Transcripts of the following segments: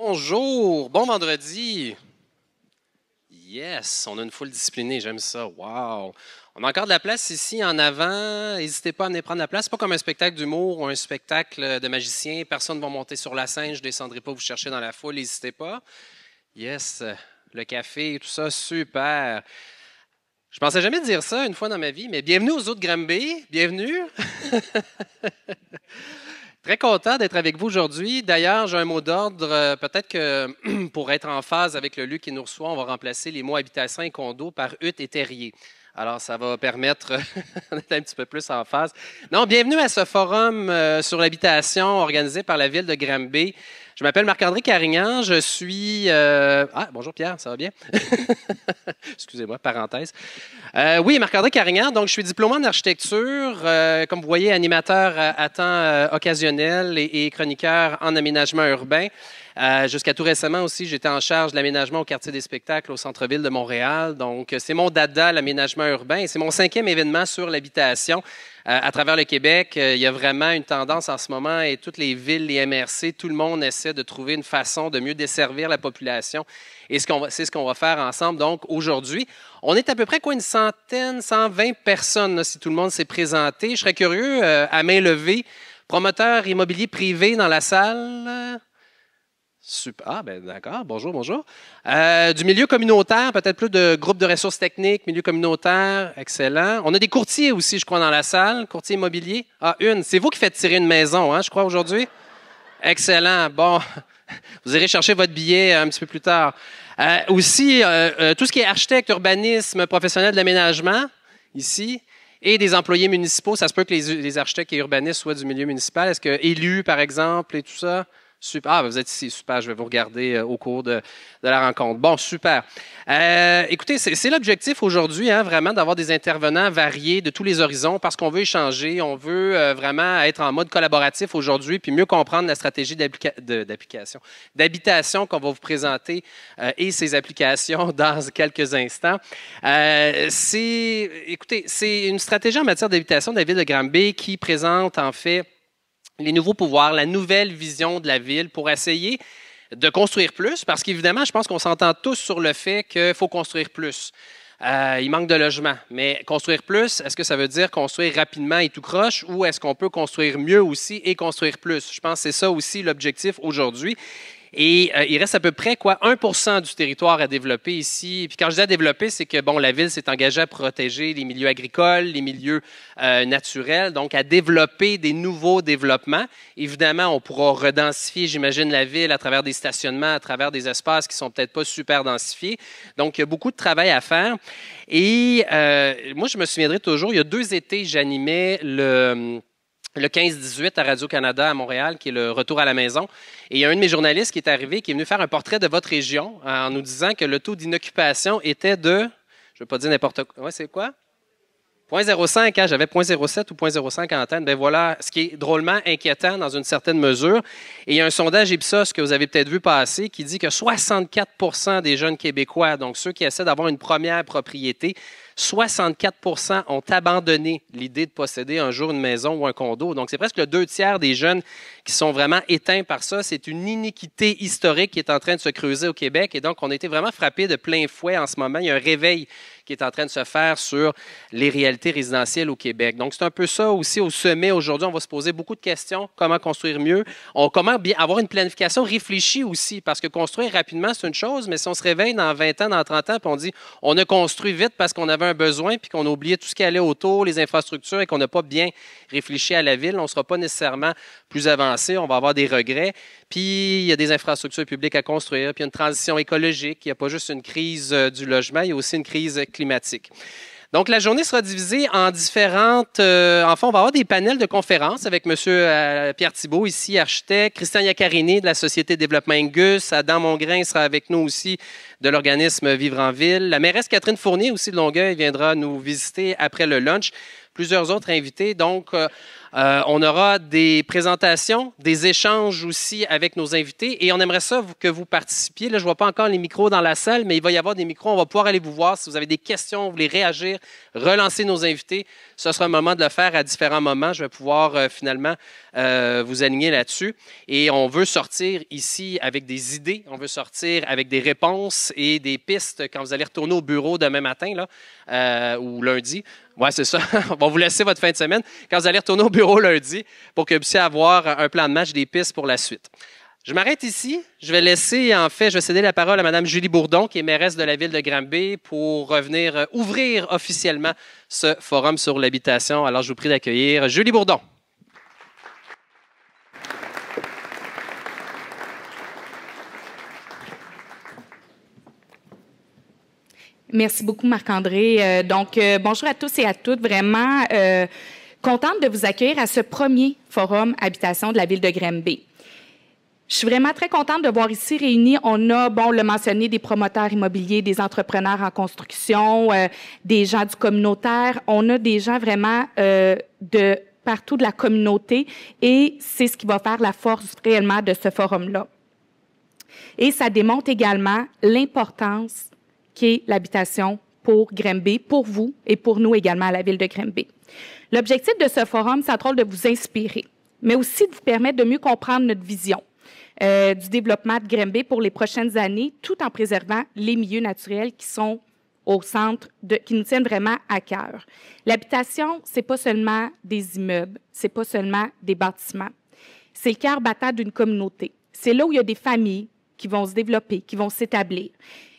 Bonjour, bon vendredi. Yes, on a une foule disciplinée, j'aime ça. Wow. On a encore de la place ici en avant. N'hésitez pas à venir prendre la place. C'est pas comme un spectacle d'humour ou un spectacle de magicien. Personne ne va monter sur la scène. Je ne descendrai pas vous chercher dans la foule. N'hésitez pas. Yes, le café, tout ça, super. Je pensais jamais dire ça une fois dans ma vie, mais bienvenue aux autres Granby. Bienvenue. Très content d'être avec vous aujourd'hui. D'ailleurs, j'ai un mot d'ordre. Peut-être que pour être en phase avec le lieu qui nous reçoit, on va remplacer les mots habitation et condo par hutte et terrier. Alors, ça va permettre d'être un petit peu plus en phase. Non, bienvenue à ce forum sur l'habitation organisé par la ville de Granby. Je m'appelle Marc-André Carignan. Je suis... bonjour Pierre, ça va bien? Excusez-moi, parenthèse. Oui, Marc-André Carignan. Donc, je suis diplômé en architecture. Comme vous voyez, animateur à temps occasionnel et chroniqueur en aménagement urbain. Jusqu'à tout récemment aussi, j'étais en charge de l'aménagement au quartier des spectacles au centre-ville de Montréal. Donc, c'est mon dada, l'aménagement urbain. Et c'est mon 5e événement sur l'habitation. À travers le Québec, il y a vraiment une tendance en ce moment et toutes les villes, les MRC, tout le monde essaie de trouver une façon de mieux desservir la population. Et c'est ce qu'on va faire ensemble. Donc, aujourd'hui, on est à peu près une centaine, 120 personnes, là, si tout le monde s'est présenté. Je serais curieux, à main levée, promoteur immobilier privé dans la salle. Super. Ah, ben d'accord. Bonjour, bonjour. Du milieu communautaire, peut-être plus de groupes de ressources techniques, milieu communautaire, excellent. On a des courtiers aussi, je crois, dans la salle, courtiers immobiliers. Ah, une. C'est vous qui faites tirer une maison, hein, je crois, aujourd'hui? Excellent. Bon, vous irez chercher votre billet un petit peu plus tard. Aussi, tout ce qui est architecte, urbanisme, professionnel de l'aménagement, ici, et des employés municipaux. Ça se peut que les architectes et urbanistes soient du milieu municipal. Est-ce que élus, par exemple, et tout ça? Super. Ah, vous êtes ici. Super. Je vais vous regarder au cours de la rencontre. Bon, super. Écoutez, c'est l'objectif aujourd'hui, hein, vraiment, d'avoir des intervenants variés de tous les horizons parce qu'on veut échanger. On veut vraiment être en mode collaboratif aujourd'hui puis mieux comprendre la stratégie d'habitation qu'on va vous présenter et ses applications dans quelques instants. Écoutez, c'est une stratégie en matière d'habitation de la ville de Granby qui présente, en fait, les nouveaux pouvoirs, la nouvelle vision de la ville pour essayer de construire plus, parce qu'évidemment, je pense qu'on s'entend tous sur le fait qu'il faut construire plus. Il manque de logements, mais construire plus, est-ce que ça veut dire construire rapidement et tout croche, ou est-ce qu'on peut construire mieux aussi et construire plus? Je pense que c'est ça aussi l'objectif aujourd'hui. Et il reste à peu près 1% du territoire à développer ici. Puis quand je dis à développer, c'est que bon, la ville s'est engagée à protéger les milieux agricoles, les milieux naturels, donc à développer des nouveaux développements. Évidemment, on pourra redensifier, j'imagine, la ville à travers des stationnements, à travers des espaces qui sont peut-être pas super densifiés. Donc, il y a beaucoup de travail à faire. Et moi, je me souviendrai toujours, il y a 2 étés, j'animais le 15-18 à Radio-Canada à Montréal, qui est le retour à la maison. Et il y a un de mes journalistes qui est arrivé, qui est venu faire un portrait de votre région en nous disant que le taux d'inoccupation était de, je ne veux pas dire n'importe quoi, c'est quoi? 0,05, hein? J'avais 0,07 ou 0,05 en tête. Ben voilà, ce qui est drôlement inquiétant dans une certaine mesure. Et il y a un sondage Ipsos que vous avez peut-être vu passer qui dit que 64 des jeunes Québécois, donc ceux qui essaient d'avoir une première propriété, 64 ont abandonné l'idée de posséder un jour une maison ou un condo. Donc, c'est presque le 2 tiers des jeunes qui sont vraiment éteints par ça. C'est une iniquité historique qui est en train de se creuser au Québec. Et donc, on a été vraiment frappés de plein fouet en ce moment. Il y a un réveil qui est en train de se faire sur les réalités résidentielles au Québec. Donc, c'est un peu ça aussi au sommet. Aujourd'hui, on va se poser beaucoup de questions. Comment construire mieux? Comment bien avoir une planification réfléchie aussi? Parce que construire rapidement, c'est une chose, mais si on se réveille dans 20 ans, dans 30 ans, puis on dit on a construit vite parce qu'on avait un besoin, puis qu'on a oublié tout ce qui allait autour, les infrastructures, et qu'on n'a pas bien réfléchi à la ville, on ne sera pas nécessairement plus avancé, on va avoir des regrets. Puis, il y a des infrastructures publiques à construire, puis il y a une transition écologique, il n'y a pas juste une crise du logement, il y a aussi une crise climatique. Donc, la journée sera divisée en différentes... enfin, on va avoir des panels de conférences avec M. Pierre Thibault, ici, architecte, Christian Iaccarini de la Société de développement Ingus, Adam Mongrain sera avec nous aussi de l'organisme Vivre en Ville. La mairesse Catherine Fournier, aussi de Longueuil, viendra nous visiter après le lunch. Plusieurs autres invités. Donc, On aura des présentations, des échanges aussi avec nos invités et on aimerait ça que vous participiez. Là, je ne vois pas encore les micros dans la salle, mais il va y avoir des micros. On va pouvoir aller vous voir. Si vous avez des questions, vous voulez réagir, relancer nos invités, ce sera un moment de le faire à différents moments. Je vais pouvoir finalement vous aligner là-dessus. Et on veut sortir ici avec des idées, on veut sortir avec des réponses et des pistes quand vous allez retourner au bureau demain matin là, ou lundi. Oui, c'est ça. On va vous laisser votre fin de semaine quand vous allez retourner au bureau lundi pour que vous puissiez avoir un plan de match, des pistes pour la suite. Je m'arrête ici. Je vais laisser, en fait, je vais céder la parole à Mme Julie Bourdon, qui est mairesse de la ville de Granby, pour revenir ouvrir officiellement ce forum sur l'habitation. Alors, je vous prie d'accueillir Julie Bourdon. Merci beaucoup, Marc-André. Bonjour à tous et à toutes. Vraiment contente de vous accueillir à ce premier forum habitation de la ville de Granby. Je suis vraiment très contente de voir ici réunis. On a, le mentionné, des promoteurs immobiliers, des entrepreneurs en construction, des gens du communautaire. On a des gens vraiment de partout de la communauté et c'est ce qui va faire la force réellement de ce forum-là. Et ça démontre également l'importance qu'est l'habitation pour Granby, pour vous et pour nous également à la ville de Granby. L'objectif de ce forum, c'est entre autres de vous inspirer, mais aussi de vous permettre de mieux comprendre notre vision du développement de Granby pour les prochaines années, tout en préservant les milieux naturels qui sont au centre, qui nous tiennent vraiment à cœur. L'habitation, c'est pas seulement des immeubles, c'est pas seulement des bâtiments, c'est le cœur battant d'une communauté. C'est là où il y a des familles qui vont se développer, qui vont s'établir.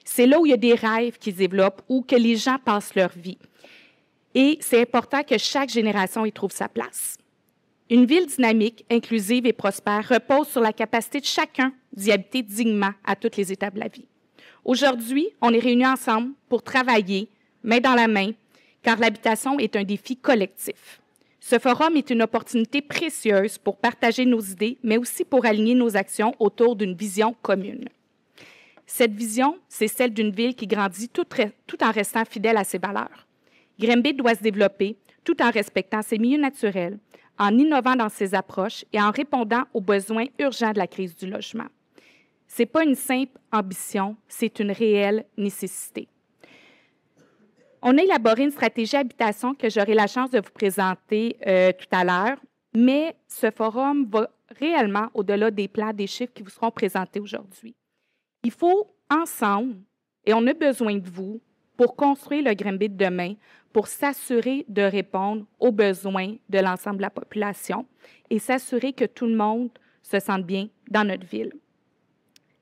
C'est là où il y a des rêves qui se développent, où que les gens passent leur vie. Et c'est important que chaque génération y trouve sa place. Une ville dynamique, inclusive et prospère repose sur la capacité de chacun d'y habiter dignement à toutes les étapes de la vie. Aujourd'hui, on est réunis ensemble pour travailler, main dans la main, car l'habitation est un défi collectif. Ce forum est une opportunité précieuse pour partager nos idées, mais aussi pour aligner nos actions autour d'une vision commune. Cette vision, c'est celle d'une ville qui grandit tout en restant fidèle à ses valeurs. Granby doit se développer tout en respectant ses milieux naturels, en innovant dans ses approches et en répondant aux besoins urgents de la crise du logement. Ce n'est pas une simple ambition, c'est une réelle nécessité. On a élaboré une stratégie habitation que j'aurai la chance de vous présenter tout à l'heure, mais ce forum va réellement au-delà des plans, des chiffres qui vous seront présentés aujourd'hui. Il faut ensemble, et on a besoin de vous, pour construire le Granby de demain, pour s'assurer de répondre aux besoins de l'ensemble de la population et s'assurer que tout le monde se sente bien dans notre ville.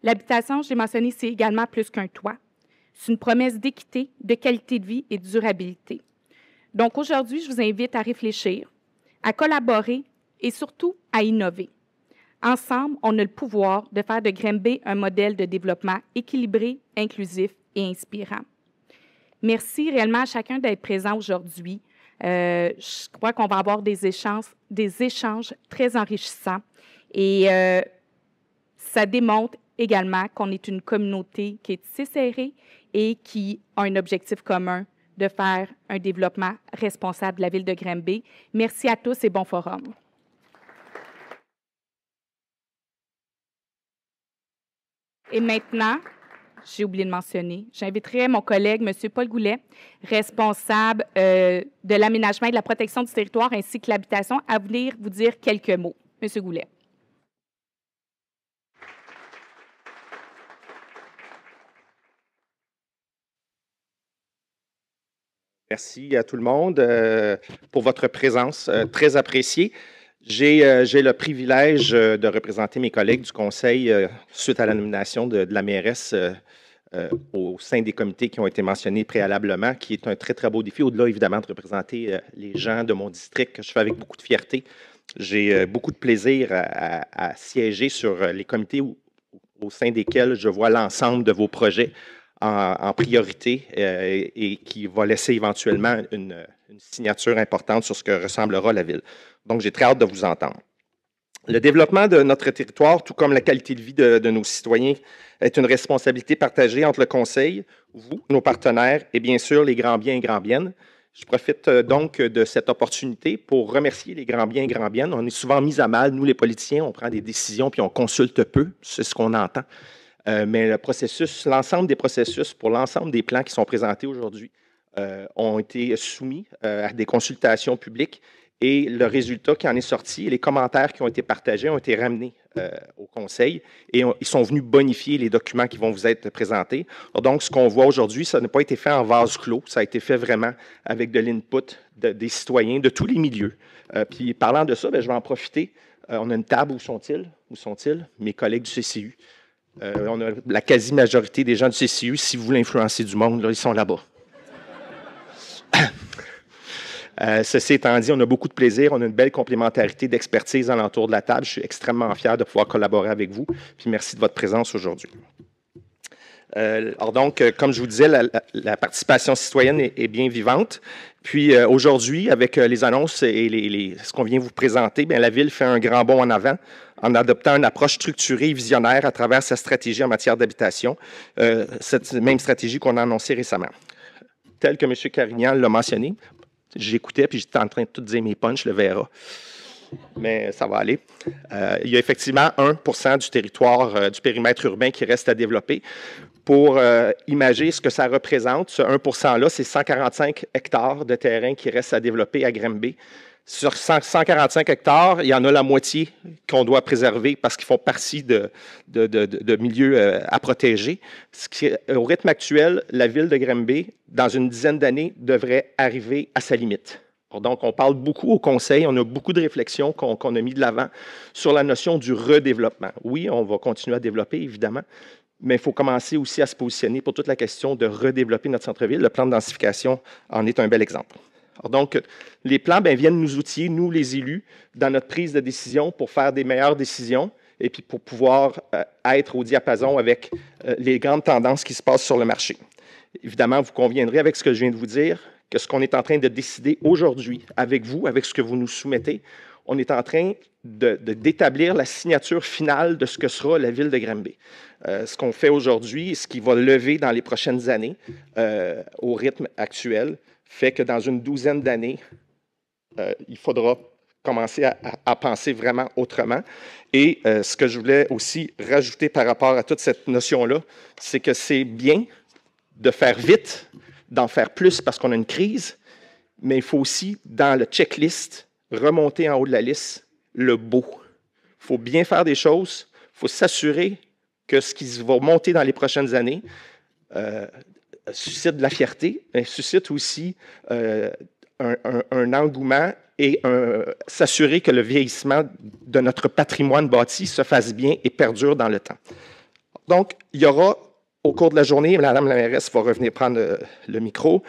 L'habitation, je l'ai mentionné, c'est également plus qu'un toit. C'est une promesse d'équité, de qualité de vie et de durabilité. Donc aujourd'hui, je vous invite à réfléchir, à collaborer et surtout à innover. Ensemble, on a le pouvoir de faire de Granby un modèle de développement équilibré, inclusif et inspirant. Merci réellement à chacun d'être présent aujourd'hui. Je crois qu'on va avoir des échanges très enrichissants et ça démontre également qu'on est une communauté qui est tissée serrée et qui a un objectif commun de faire un développement responsable de la ville de Granby. Merci à tous et bon forum. Et maintenant, j'ai oublié de mentionner, j'inviterai mon collègue, M. Paul Goulet, responsable de l'aménagement et de la protection du territoire ainsi que l'habitation, à venir vous dire quelques mots. M. Goulet. Merci à tout le monde pour votre présence, très appréciée. J'ai le privilège de représenter mes collègues du Conseil suite à la nomination de la mairesse au sein des comités qui ont été mentionnés préalablement, qui est un très, très beau défi, au-delà évidemment de représenter les gens de mon district que je fais avec beaucoup de fierté. J'ai beaucoup de plaisir à siéger sur les comités au sein desquels je vois l'ensemble de vos projets en priorité et qui va laisser éventuellement une signature importante sur ce que ressemblera la ville. Donc, j'ai très hâte de vous entendre. Le développement de notre territoire, tout comme la qualité de vie de nos citoyens, est une responsabilité partagée entre le Conseil, vous, nos partenaires et bien sûr les Granbiens et Granbiennes. Je profite donc de cette opportunité pour remercier les Granbiens et Granbiennes. On est souvent mis à mal, nous les politiciens, on prend des décisions puis on consulte peu, c'est ce qu'on entend. Mais le processus, l'ensemble des processus pour l'ensemble des plans qui sont présentés aujourd'hui ont été soumis à des consultations publiques et le résultat qui en est sorti et les commentaires qui ont été partagés ont été ramenés au Conseil et ils sont venus bonifier les documents qui vont vous être présentés. Donc, ce qu'on voit aujourd'hui, ça n'a pas été fait en vase clos, ça a été fait vraiment avec de l'input des citoyens de tous les milieux. Puis, parlant de ça, bien, je vais en profiter. On a une table, où sont-ils? Où sont-ils? Mes collègues du CCU. On a la quasi-majorité des gens du CCU. Si vous voulez influencer du monde, là, ils sont là-bas. Ceci étant dit, on a beaucoup de plaisir, on a une belle complémentarité d'expertise alentour de la table. Je suis extrêmement fier de pouvoir collaborer avec vous. Puis merci de votre présence aujourd'hui. Alors donc, comme je vous disais, la participation citoyenne est bien vivante. Puis aujourd'hui, avec les annonces et ce qu'on vient vous présenter, bien, la Ville fait un grand bond en avant en adoptant une approche structurée et visionnaire à travers sa stratégie en matière d'habitation, cette même stratégie qu'on a annoncée récemment. Tel que M. Carignan l'a mentionné, j'écoutais puis j'étais en train de tout dire mes punchs, le verra. Mais ça va aller. Il y a effectivement 1% du territoire, du périmètre urbain qui reste à développer. Pour imager ce que ça représente, ce 1%-là, c'est 145 hectares de terrain qui restent à développer à Granby. Sur 145 hectares, il y en a la moitié qu'on doit préserver parce qu'ils font partie de milieux à protéger. Au rythme actuel, la ville de Granby, dans une dizaine d'années, devrait arriver à sa limite. Donc, on parle beaucoup au Conseil, on a beaucoup de réflexions qu'on a mis de l'avant sur la notion du redéveloppement. Oui, on va continuer à développer, évidemment, mais il faut commencer aussi à se positionner pour toute la question de redévelopper notre centre-ville. Le plan de densification en est un bel exemple. Alors donc, les plans viennent nous outiller, nous les élus, dans notre prise de décision pour faire des meilleures décisions et puis pour pouvoir être au diapason avec les grandes tendances qui se passent sur le marché. Évidemment, vous conviendrez avec ce que je viens de vous dire, que ce qu'on est en train de décider aujourd'hui avec vous, avec ce que vous nous soumettez, on est en train d'établir la signature finale de ce que sera la ville de Granby. Ce qu'on fait aujourd'hui, ce qui va lever dans les prochaines années au rythme actuel, fait que dans une douzaine d'années, il faudra commencer à penser vraiment autrement. Et ce que je voulais aussi rajouter par rapport à toute cette notion-là, c'est que c'est bien de faire vite, d'en faire plus parce qu'on a une crise, mais il faut aussi, dans le checklist, remonter en haut de la liste le beau. Il faut bien faire des choses, il faut s'assurer que ce qui va monter dans les prochaines années suscite de la fierté, mais suscite aussi un engouement et s'assurer que le vieillissement de notre patrimoine bâti se fasse bien et perdure dans le temps. Donc, il y aura, au cours de la journée, Mme la mairesse va revenir prendre le micro,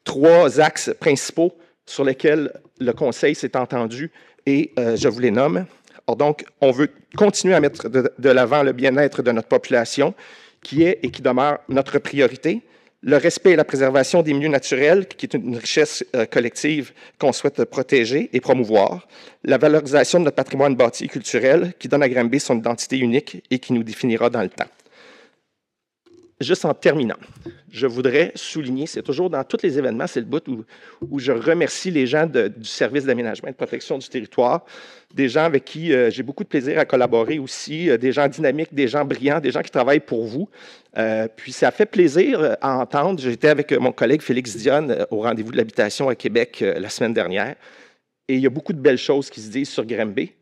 3 axes principaux sur lesquels le Conseil s'est entendu et je vous les nomme. Alors donc, on veut continuer à mettre de l'avant le bien-être de notre population, qui est et qui demeure notre priorité. Le respect et la préservation des milieux naturels, qui est une richesse collective qu'on souhaite protéger et promouvoir. La valorisation de notre patrimoine bâti et culturel, qui donne à Granby son identité unique et qui nous définira dans le temps. Juste en terminant, je voudrais souligner, c'est toujours dans tous les événements, c'est le bout où je remercie les gens du service d'aménagement et de protection du territoire, des gens avec qui j'ai beaucoup de plaisir à collaborer aussi, des gens dynamiques, des gens brillants, des gens qui travaillent pour vous. Puis ça fait plaisir à entendre. J'étais avec mon collègue Félix Dionne au rendez-vous de l'habitation à Québec la semaine dernière, et il y a beaucoup de belles choses qui se disent sur Granby.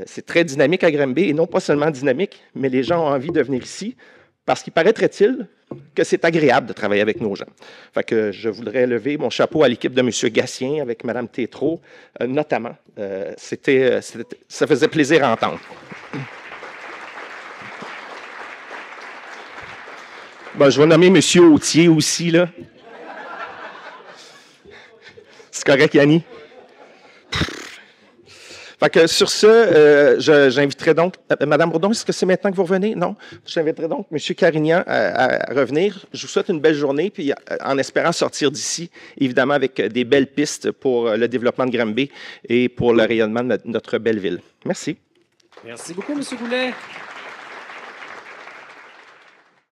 C'est très dynamique à Granby, et non pas seulement dynamique, mais les gens ont envie de venir ici, parce qu'il paraîtrait-il que c'est agréable de travailler avec nos gens. Fait que je voudrais lever mon chapeau à l'équipe de M. Gatien, avec Mme Tétrault, notamment. Ça faisait plaisir à entendre. Bon, je vais nommer M. Autier aussi, là. C'est correct, Yanni? Fait que sur ce, j'inviterai donc, Mme Bourdon, est-ce que c'est maintenant que vous revenez? Non? J'inviterai donc M. Carignan à revenir. Je vous souhaite une belle journée, puis en espérant sortir d'ici, évidemment, avec des belles pistes pour le développement de Granby et pour le rayonnement de notre belle ville. Merci. Merci beaucoup, M. Goulet.